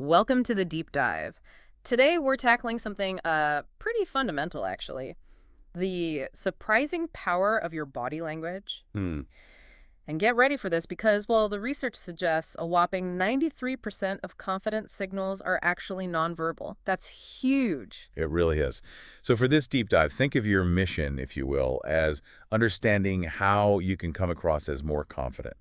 Welcome to the deep dive. Today we're tackling something pretty fundamental, actually. The surprising power of your body language. Hmm, And get ready for this because, well, the research suggests a whopping 93% of confidence signals are actually nonverbal. That's huge. it really is. So for this deep dive, think of your mission, if you will, as understanding how you can come across as more confident,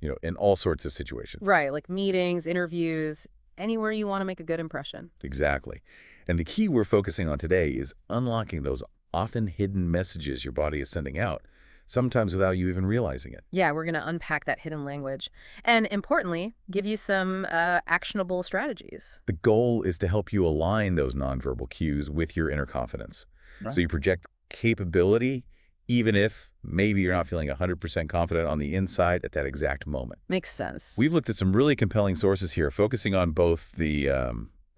in all sorts of situations. Right, like meetings, interviews, anywhere you want to make a good impression. Exactly. And the key we're focusing on today is unlocking those often hidden messages your body is sending out, sometimes without you even realizing it. Yeah, we're going to unpack that hidden language. And importantly, give you some actionable strategies. The goal is to help you align those nonverbal cues with your inner confidence. Right. So you project capability, even if maybe you're not feeling 100% confident on the inside at that exact moment. Makes sense. We've looked at some really compelling sources here, focusing on both the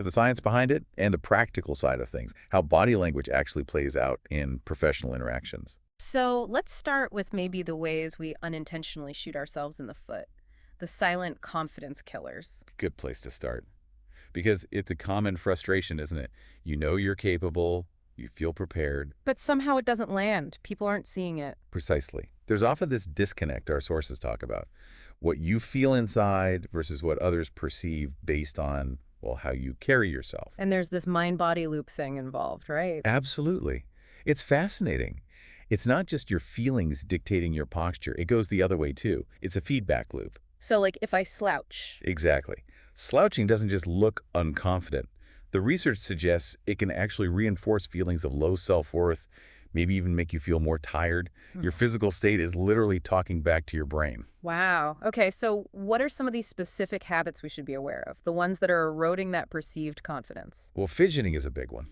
science behind it and the practical side of things, how body language actually plays out in professional interactions. So let's start with maybe the ways we unintentionally shoot ourselves in the foot. The silent confidence killers. Good place to start. Because it's a common frustration, isn't it? You know you're capable, you feel prepared. But somehow it doesn't land. People aren't seeing it. Precisely. There's often this disconnect our sources talk about. What you feel inside versus what others perceive based on, well, how you carry yourself. And there's this mind-body loop thing involved, right? Absolutely. It's fascinating. It's not just your feelings dictating your posture. It goes the other way, too. It's a feedback loop. So like if I slouch. Exactly. Slouching doesn't just look unconfident. The research suggests it can actually reinforce feelings of low self-worth, maybe even make you feel more tired. Your physical state is literally talking back to your brain. Wow. Okay, so what are some of these specific habits we should be aware of? The ones that are eroding that perceived confidence? Well, fidgeting is a big one.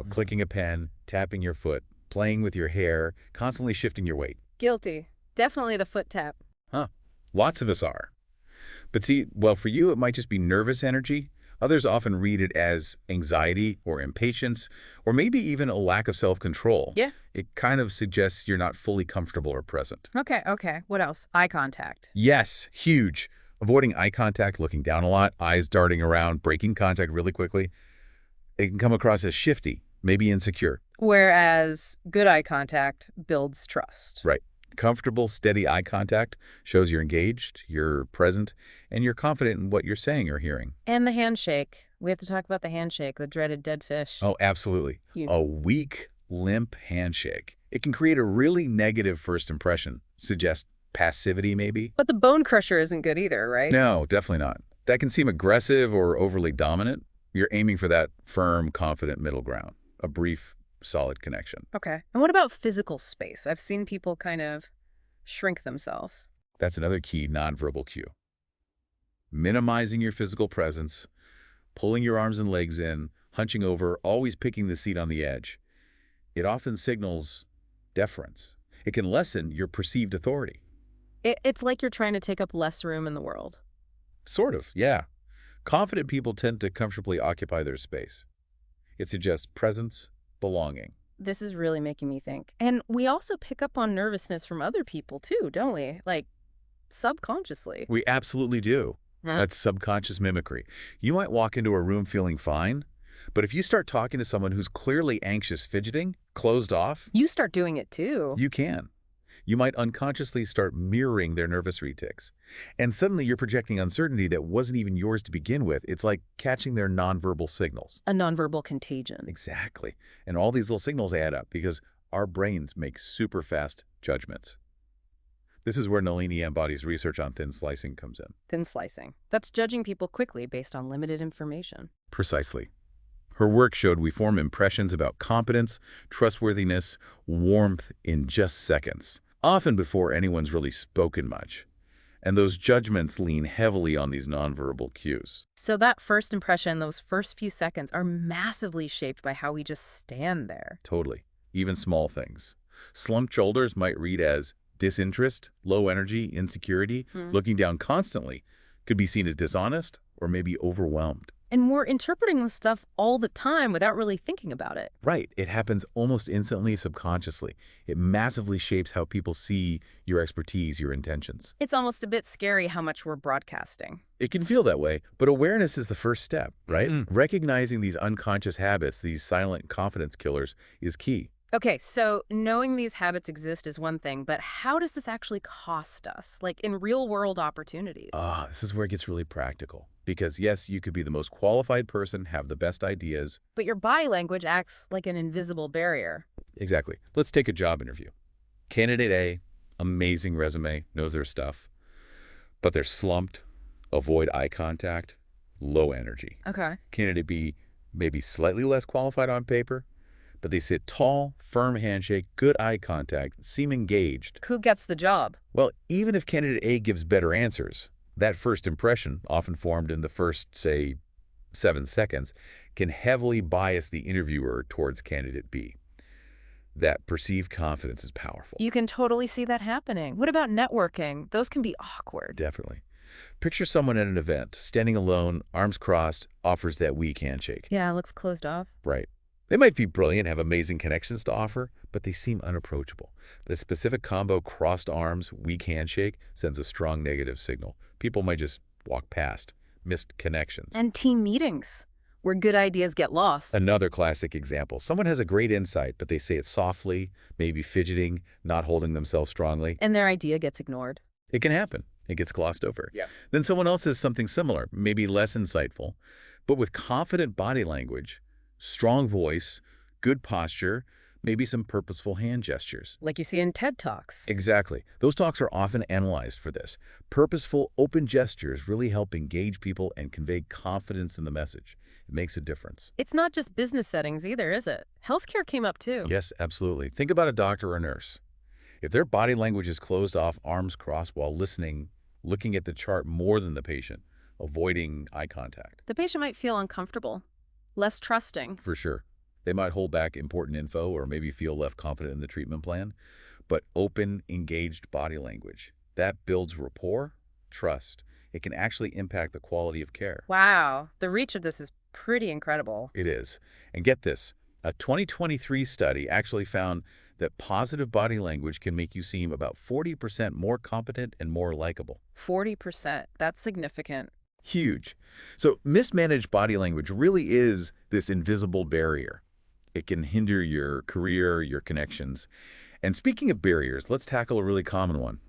Clicking a pen, tapping your foot, playing with your hair, constantly shifting your weight. Guilty. Definitely the foot tap. Huh. Lots of us are. But see, well, for you, it might just be nervous energy. Others often read it as anxiety or impatience, or maybe even a lack of self-control. Yeah. It kind of suggests you're not fully comfortable or present. Okay. What else? Eye contact. Yes, huge. Avoiding eye contact, looking down a lot, eyes darting around, breaking contact really quickly. It can come across as shifty, maybe insecure. Whereas good eye contact builds trust. Right. Comfortable, steady eye contact shows you're engaged, you're present, and you're confident in what you're saying or hearing. And the handshake. We have to talk about the handshake, the dreaded dead fish. Oh, absolutely. You- A weak, limp handshake. It can create a really negative first impression, suggest passivity maybe. But the bone crusher isn't good either, right? No, definitely not. That can seem aggressive or overly dominant. You're aiming for that firm, confident middle ground, a brief, solid connection. Okay. And what about physical space? I've seen people kind of shrink themselves. That's another key nonverbal cue. Minimizing your physical presence, pulling your arms and legs in, hunching over, always picking the seat on the edge. It often signals deference. It can lessen your perceived authority. It's like you're trying to take up less room in the world. Sort of, yeah. Confident people tend to comfortably occupy their space. It suggests presence, belonging. This is really making me think. And we also pick up on nervousness from other people too, don't we? Like subconsciously. We absolutely do. Huh? That's subconscious mimicry. You might walk into a room feeling fine, but if you start talking to someone who's clearly anxious, fidgeting, closed off, You start doing it too. you can. You might unconsciously start mirroring their nervous retics. And suddenly you're projecting uncertainty that wasn't even yours to begin with. It's like catching their nonverbal signals. A nonverbal contagion. Exactly. And all these little signals add up because our brains make super fast judgments. This is where Nalini Ambadi's research on thin slicing comes in. Thin slicing. That's judging people quickly based on limited information. Precisely. Her work showed we form impressions about competence, trustworthiness, warmth in just seconds, often before anyone's really spoken much. And those judgments lean heavily on these nonverbal cues. So that first impression, those first few seconds, are massively shaped by how we just stand there. Totally. Even small things. Slumped shoulders might read as disinterest, low energy, insecurity. Looking down constantly could be seen as dishonest or maybe overwhelmed. And we're interpreting this stuff all the time without really thinking about it. Right. It happens almost instantly, subconsciously. It massively shapes how people see your expertise, your intentions. It's almost a bit scary how much we're broadcasting. It can feel that way, but awareness is the first step, right? Mm-hmm. Recognizing these unconscious habits, these silent confidence killers, is key. Okay, so knowing these habits exist is one thing, but how does this actually cost us, like in real-world opportunities? This is where it gets really practical. Because yes, you could be the most qualified person, have the best ideas. But your body language acts like an invisible barrier. Exactly. Let's take a job interview. Candidate A, amazing resume, knows their stuff, but they're slumped, avoid eye contact, low energy. Okay. Candidate B, maybe slightly less qualified on paper, but they sit tall, firm handshake, good eye contact, seem engaged. Who gets the job? Well, even if candidate A gives better answers, that first impression, often formed in the first, say, 7 seconds, can heavily bias the interviewer towards candidate B. That perceived confidence is powerful. You can totally see that happening. What about networking? Those can be awkward. Definitely. Picture someone at an event, standing alone, arms crossed, offers that weak handshake. Yeah, looks closed off. Right. They might be brilliant, have amazing connections to offer, but they seem unapproachable. The specific combo crossed arms, weak handshake sends a strong negative signal. People might just walk past, missed connections. And team meetings, where good ideas get lost. Another classic example. Someone has a great insight, but they say it softly, maybe fidgeting, not holding themselves strongly. And their idea gets ignored. It can happen. It gets glossed over. Yeah. Then someone else says something similar, maybe less insightful, but with confident body language, strong voice, good posture, maybe some purposeful hand gestures. Like you see in TED Talks. Exactly. Those talks are often analyzed for this. Purposeful, open gestures really help engage people and convey confidence in the message. It makes a difference. It's not just business settings either, is it? Healthcare came up too. Yes, absolutely. Think about a doctor or nurse. If their body language is closed off, arms crossed while listening, looking at the chart more than the patient, avoiding eye contact. The patient might feel uncomfortable, less trusting. For sure. They might hold back important info or maybe feel less confident in the treatment plan. But open, engaged body language, that builds rapport, trust. It can actually impact the quality of care. Wow, the reach of this is pretty incredible. It is. And get this, a 2023 study actually found that positive body language can make you seem about 40% more competent and more likable. 40%, that's significant. Huge. So mismanaged body language really is this invisible barrier. It can hinder your career, your connections. And speaking of barriers, let's tackle a really common one.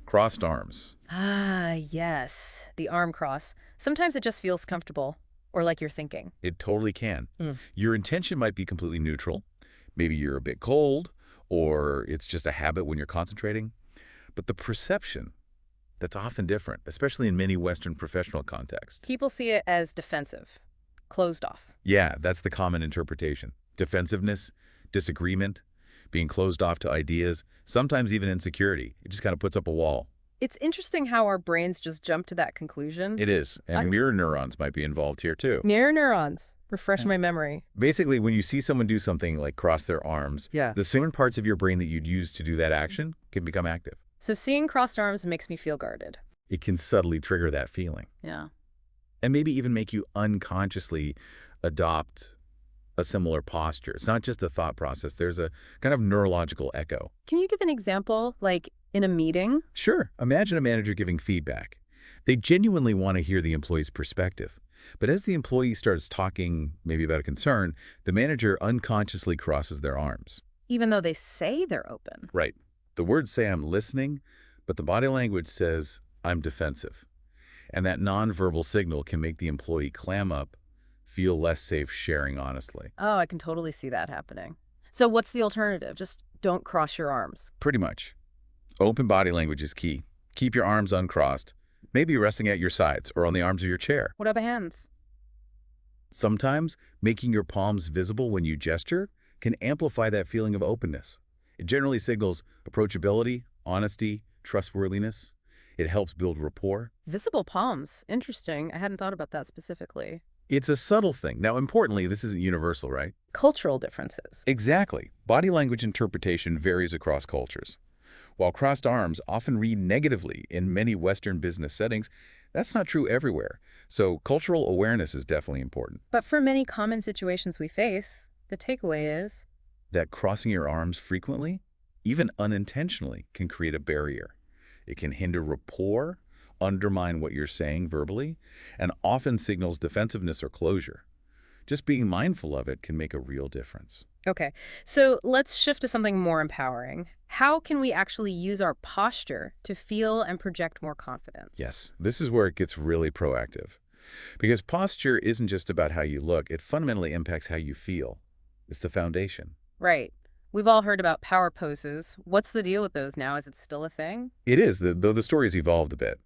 Crossed arms. Ah, yes, the arm cross. Sometimes it just feels comfortable, or like you're thinking. It totally can. Mm. Your intention might be completely neutral. Maybe you're a bit cold, or it's just a habit when you're concentrating. But the perception, that's often different, especially in many Western professional contexts. People see it as defensive, closed off. Yeah, that's the common interpretation. Defensiveness, disagreement, being closed off to ideas, sometimes even insecurity. It just kind of puts up a wall. It's interesting how our brains just jump to that conclusion. It is. And mirror neurons might be involved here too. Mirror neurons. Refresh my memory. Basically, when you see someone do something like cross their arms, Yeah. the same parts of your brain that you'd use to do that action can become active. So seeing crossed arms makes me feel guarded. It can subtly trigger that feeling Yeah. and maybe even make you unconsciously adopt a similar posture. It's not just a thought process. There's a kind of neurological echo. Can you give an example, like in a meeting? Sure, imagine a manager giving feedback. They genuinely want to hear the employee's perspective. But as the employee starts talking maybe about a concern, the manager unconsciously crosses their arms. Even though they say they're open. Right. The words say I'm listening, but the body language says I'm defensive. And that nonverbal signal can make the employee clam up, feel less safe sharing honestly. Oh, I can totally see that happening. So what's the alternative? Just don't cross your arms. Pretty much. Open body language is key. Keep your arms uncrossed, maybe resting at your sides or on the arms of your chair. What about hands? Sometimes making your palms visible when you gesture can amplify that feeling of openness. It generally signals approachability, honesty, trustworthiness. It helps build rapport. Visible palms. Interesting. I hadn't thought about that specifically. It's a subtle thing. Now, importantly, this isn't universal, right? Cultural differences. Exactly. Body language interpretation varies across cultures. While crossed arms often read negatively in many Western business settings, that's not true everywhere. So cultural awareness is definitely important. But for many common situations we face, the takeaway is, That crossing your arms frequently, even unintentionally, can create a barrier. It can hinder rapport, undermine what you're saying verbally, and often signals defensiveness or closure. Just being mindful of it can make a real difference. okay, so let's shift to something more empowering. How can we actually use our posture to feel and project more confidence? Yes, this is where it gets really proactive. Because posture isn't just about how you look, it fundamentally impacts how you feel. It's the foundation. Right. We've all heard about power poses. What's the deal with those now? Is it still a thing? It is, though the story's evolved a bit.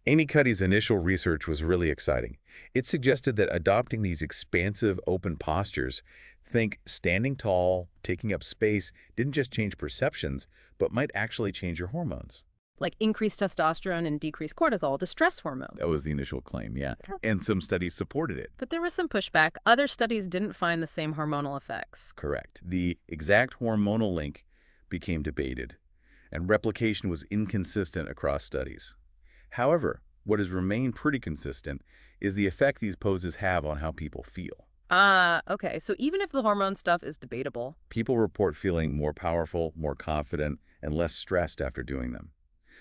Amy Cuddy's initial research was really exciting. It suggested that adopting these expansive, open postures, think standing tall, taking up space, didn't just change perceptions, but might actually change your hormones. Like increased testosterone and decreased cortisol, the stress hormone. That was the initial claim, yeah. Yeah. And some studies supported it. But there was some pushback. Other studies didn't find the same hormonal effects. Correct. The exact hormonal link became debated, and replication was inconsistent across studies. However, what has remained pretty consistent is the effect these poses have on how people feel. Ah, okay. So even if the hormone stuff is debatable. People report feeling more powerful, more confident, and less stressed after doing them.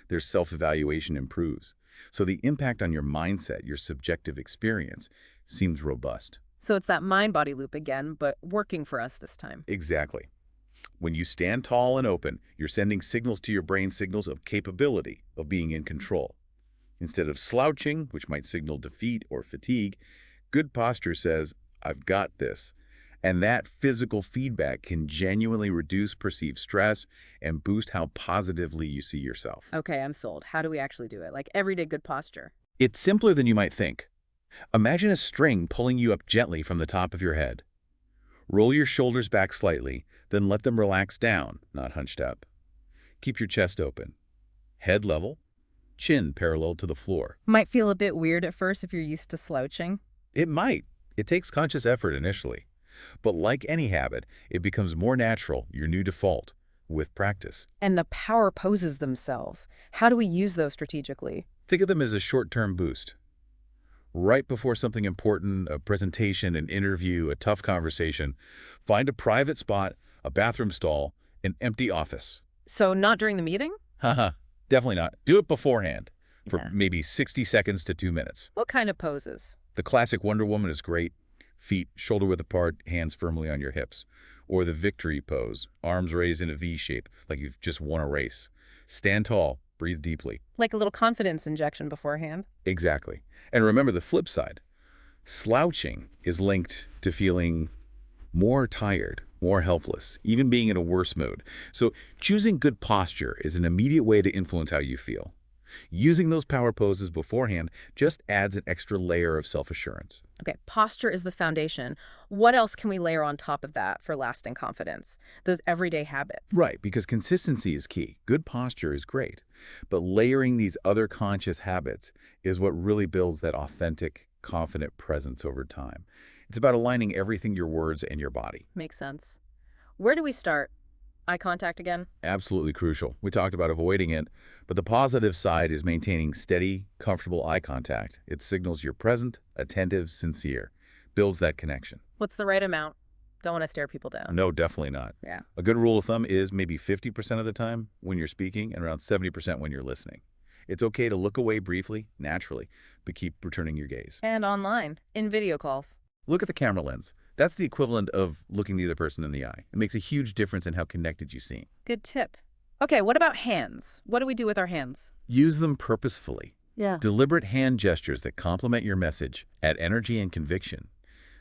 Their self-evaluation improves. So the impact on your mindset, your subjective experience, seems robust. So it's that mind-body loop again, but working for us this time. Exactly. When you stand tall and open, you're sending signals to your brain, signals of capability, of being in control. Instead of slouching, which might signal defeat or fatigue, good posture says, I've got this. And that physical feedback can genuinely reduce perceived stress and boost how positively you see yourself. Okay, I'm sold. How do we actually do it? Like everyday good posture. It's simpler than you might think. Imagine a string pulling you up gently from the top of your head. Roll your shoulders back slightly, then let them relax down, not hunched up. Keep your chest open. Head level, chin parallel to the floor. Might feel a bit weird at first if you're used to slouching. It might. It takes conscious effort initially. But like any habit, it becomes more natural, your new default, with practice. And the power poses themselves. How do we use those strategically? Think of them as a short-term boost. Right before something important, a presentation, an interview, a tough conversation, find a private spot, a bathroom stall, an empty office. So not during the meeting? Haha, definitely not. Do it beforehand for Yeah. maybe 60 seconds to 2 minutes. What kind of poses? The classic Wonder Woman is great. Feet shoulder-width apart, hands firmly on your hips. Or the victory pose, arms raised in a V shape, like you've just won a race. Stand tall, breathe deeply. Like a little confidence injection beforehand? Exactly. And remember the flip side. Slouching is linked to feeling more tired, more helpless, even being in a worse mood. So choosing good posture is an immediate way to influence how you feel. Using those power poses beforehand just adds an extra layer of self-assurance. Okay, posture is the foundation. What else can we layer on top of that for lasting confidence? Those everyday habits. Right, because consistency is key. Good posture is great, but layering these other conscious habits is what really builds that authentic, confident presence over time. It's about aligning everything, your words and your body. Makes sense. Where do we start? Eye contact again? Absolutely crucial. We talked about avoiding it, but the positive side is maintaining steady, comfortable eye contact. It signals you're present, attentive, sincere, builds that connection. What's the right amount? Don't want to stare people down. No, definitely not. Yeah. A good rule of thumb is maybe 50% of the time when you're speaking and around 70% when you're listening. It's okay to look away briefly, naturally, but keep returning your gaze. And online, in video calls. Look at the camera lens. That's the equivalent of looking the other person in the eye. It makes a huge difference in how connected you seem. Good tip. Okay, what about hands? What do we do with our hands? Use them purposefully. Yeah. Deliberate hand gestures that complement your message, add energy and conviction.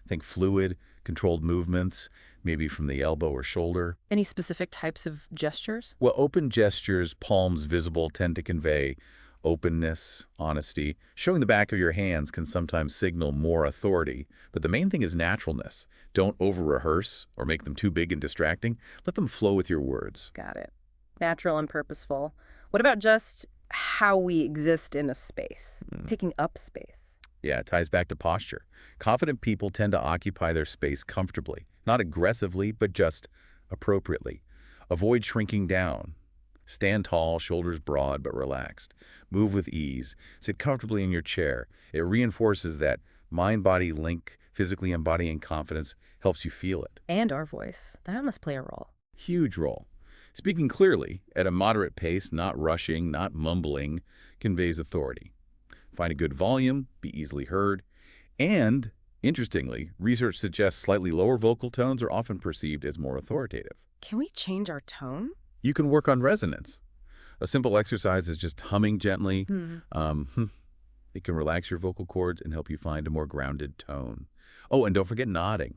Think fluid, controlled movements, maybe from the elbow or shoulder. Any specific types of gestures? Well, open gestures, palms visible, tend to convey openness, honesty. Showing the back of your hands can sometimes signal more authority, but the main thing is naturalness. Don't over-rehearse or make them too big and distracting. Let them flow with your words. Got it. Natural and purposeful. What about just how we exist in a space? Taking up space. Yeah, it ties back to posture. Confident people tend to occupy their space comfortably, not aggressively, but just appropriately. Avoid shrinking down. Stand tall, shoulders broad but relaxed. Move with ease. Sit comfortably in your chair. It reinforces that mind-body link, physically embodying confidence, helps you feel it. And our voice. That must play a role. Huge role. Speaking clearly, at a moderate pace, not rushing, not mumbling, conveys authority. Find a good volume, be easily heard, and, interestingly, research suggests slightly lower vocal tones are often perceived as more authoritative. Can we change our tone? You can work on resonance. A simple exercise is just humming gently. It can relax your vocal cords and help you find a more grounded tone. Oh, and don't forget nodding.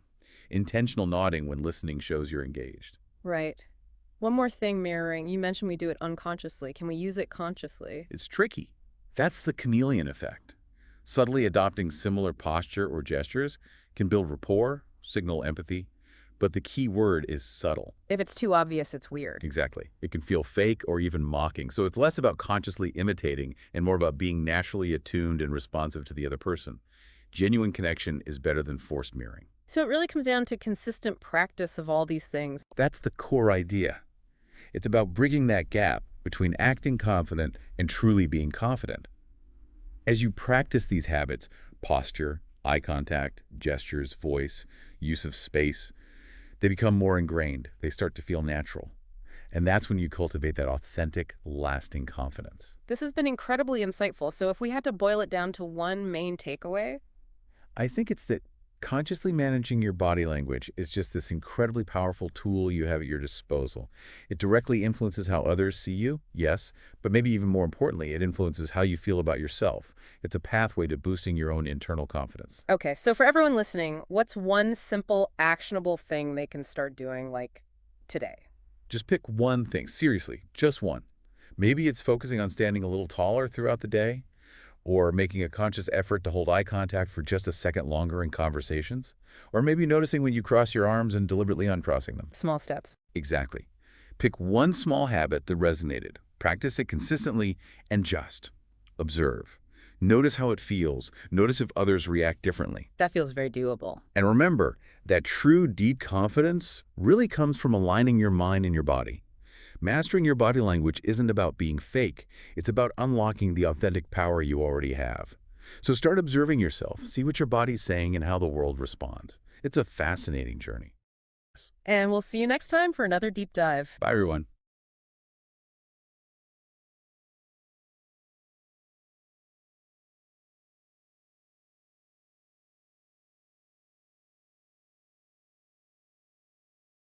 Intentional nodding when listening shows you're engaged. Right. One more thing, mirroring. You mentioned we do it unconsciously. Can we use it consciously? It's tricky. That's the chameleon effect. Subtly adopting similar posture or gestures can build rapport, signal empathy, but the key word is subtle. If it's too obvious, it's weird. Exactly. It can feel fake or even mocking, so it's less about consciously imitating and more about being naturally attuned and responsive to the other person. Genuine connection is better than forced mirroring. So it really comes down to consistent practice of all these things. That's the core idea. It's about bridging that gap between acting confident and truly being confident. As you practice these habits, posture, eye contact, gestures, voice, use of space, they become more ingrained. They start to feel natural. And that's when you cultivate that authentic, lasting confidence. This has been incredibly insightful. So if we had to boil it down to one main takeaway, I think it's that consciously managing your body language is just this incredibly powerful tool you have at your disposal. It directly influences how others see you, yes, but maybe even more importantly, it influences how you feel about yourself. It's a pathway to boosting your own internal confidence. okay, so for everyone listening, what's one simple, actionable thing they can start doing, like, today? Just pick one thing, seriously, just one. Maybe it's focusing on standing a little taller throughout the day, or making a conscious effort to hold eye contact for just a second longer in conversations, or maybe noticing when you cross your arms and deliberately uncrossing them. Small steps. Exactly. Pick one small habit that resonated, practice it consistently, and just observe. Notice how it feels. Notice if others react differently. That feels very doable. And remember that true, deep confidence really comes from aligning your mind and your body. Mastering your body language isn't about being fake. It's about unlocking the authentic power you already have. So start observing yourself, see what your body's saying and how the world responds. It's a fascinating journey. And we'll see you next time for another deep dive. Bye, everyone.